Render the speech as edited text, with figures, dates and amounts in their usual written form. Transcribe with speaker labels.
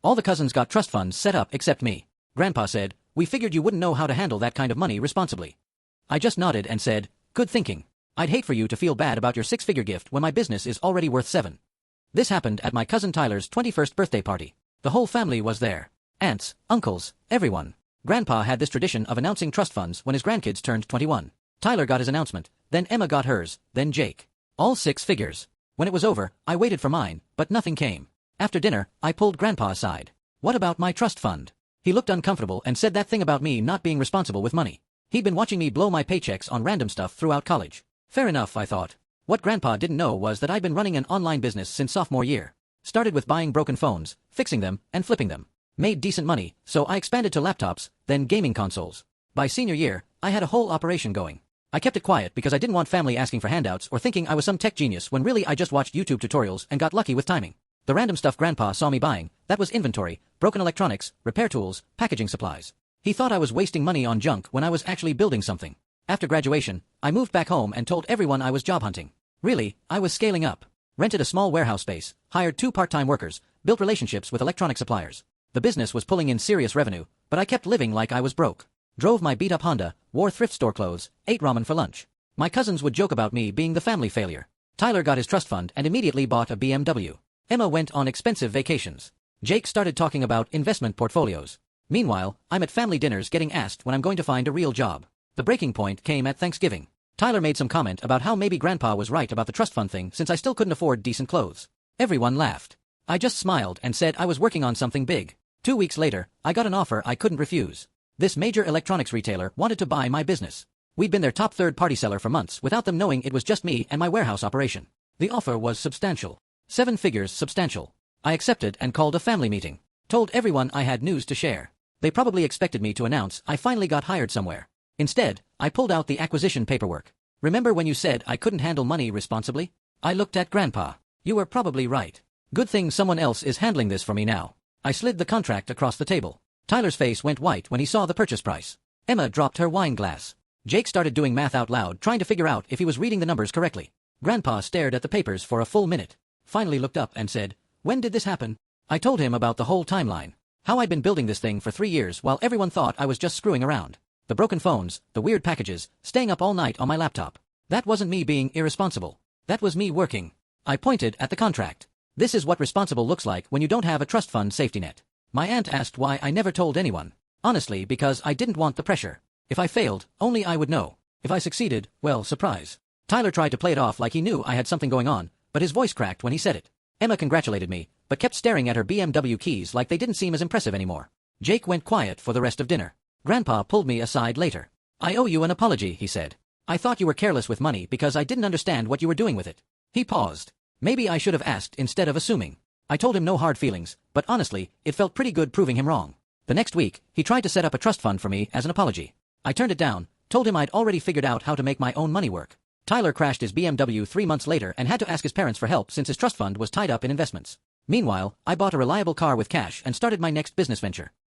Speaker 1: All the cousins got trust funds set up except me. Grandpa said, "We figured you wouldn't know how to handle that kind of money responsibly." I just nodded and said, "Good thinking. I'd hate for you to feel bad about your six-figure gift when my business is already worth 7. This happened at my cousin Tyler's 21st birthday party. The whole family was there. Aunts, uncles, everyone. Grandpa had this tradition of announcing trust funds when his grandkids turned 21. Tyler got his announcement, then Emma got hers, then Jake. All 6 figures. When it was over, I waited for mine, but nothing came. After dinner, I pulled Grandpa aside. "What about my trust fund?" He looked uncomfortable and said that thing about me not being responsible with money. He'd been watching me blow my paychecks on random stuff throughout college. Fair enough, I thought. What Grandpa didn't know was that I'd been running an online business since sophomore year. Started with buying broken phones, fixing them, and flipping them. Made decent money, so I expanded to laptops, then gaming consoles. By senior year, I had a whole operation going. I kept it quiet because I didn't want family asking for handouts or thinking I was some tech genius when really I just watched YouTube tutorials and got lucky with timing. The random stuff Grandpa saw me buying, that was inventory, broken electronics, repair tools, packaging supplies. He thought I was wasting money on junk when I was actually building something. After graduation, I moved back home and told everyone I was job hunting. Really, I was scaling up. Rented a small warehouse space, hired 2 part-time workers, built relationships with electronic suppliers. The business was pulling in serious revenue, but I kept living like I was broke. Drove my beat-up Honda, wore thrift store clothes, ate ramen for lunch. My cousins would joke about me being the family failure. Tyler got his trust fund and immediately bought a BMW. Emma went on expensive vacations. Jake started talking about investment portfolios. Meanwhile, I'm at family dinners getting asked when I'm going to find a real job. The breaking point came at Thanksgiving. Tyler made some comment about how maybe Grandpa was right about the trust fund thing since I still couldn't afford decent clothes. Everyone laughed. I just smiled and said I was working on something big. 2 weeks later, I got an offer I couldn't refuse. This major electronics retailer wanted to buy my business. We'd been their top third-party seller for months without them knowing it was just me and my warehouse operation. The offer was substantial. 7 figures substantial. I accepted and called a family meeting. Told everyone I had news to share. They probably expected me to announce I finally got hired somewhere. Instead, I pulled out the acquisition paperwork. "Remember when you said I couldn't handle money responsibly?" I looked at Grandpa. "You were probably right. Good thing someone else is handling this for me now." I slid the contract across the table. Tyler's face went white when he saw the purchase price. Emma dropped her wine glass. Jake started doing math out loud, trying to figure out if he was reading the numbers correctly. Grandpa stared at the papers for a full minute. Finally looked up and said, "When did this happen?" I told him about the whole timeline. How I'd been building this thing for 3 years while everyone thought I was just screwing around. The broken phones, the weird packages, staying up all night on my laptop. That wasn't me being irresponsible. That was me working. I pointed at the contract. This is what responsible looks like when you don't have a trust fund safety net. My aunt asked why I never told anyone. Honestly, because I didn't want the pressure. If I failed, only I would know. If I succeeded, well, surprise. Tyler tried to play it off like he knew I had something going on, but his voice cracked when he said it. Emma congratulated me, but kept staring at her BMW keys like they didn't seem as impressive anymore. Jake went quiet for the rest of dinner. Grandpa pulled me aside later. "I owe you an apology," he said. "I thought you were careless with money because I didn't understand what you were doing with it." He paused. Maybe I should have asked instead of assuming. I told him no hard feelings, but honestly, it felt pretty good proving him wrong. The next week, he tried to set up a trust fund for me as an apology. I turned it down, told him I'd already figured out how to make my own money work. Tyler crashed his BMW 3 months later and had to ask his parents for help since his trust fund was tied up in investments. Meanwhile, I bought a reliable car with cash and started my next business venture.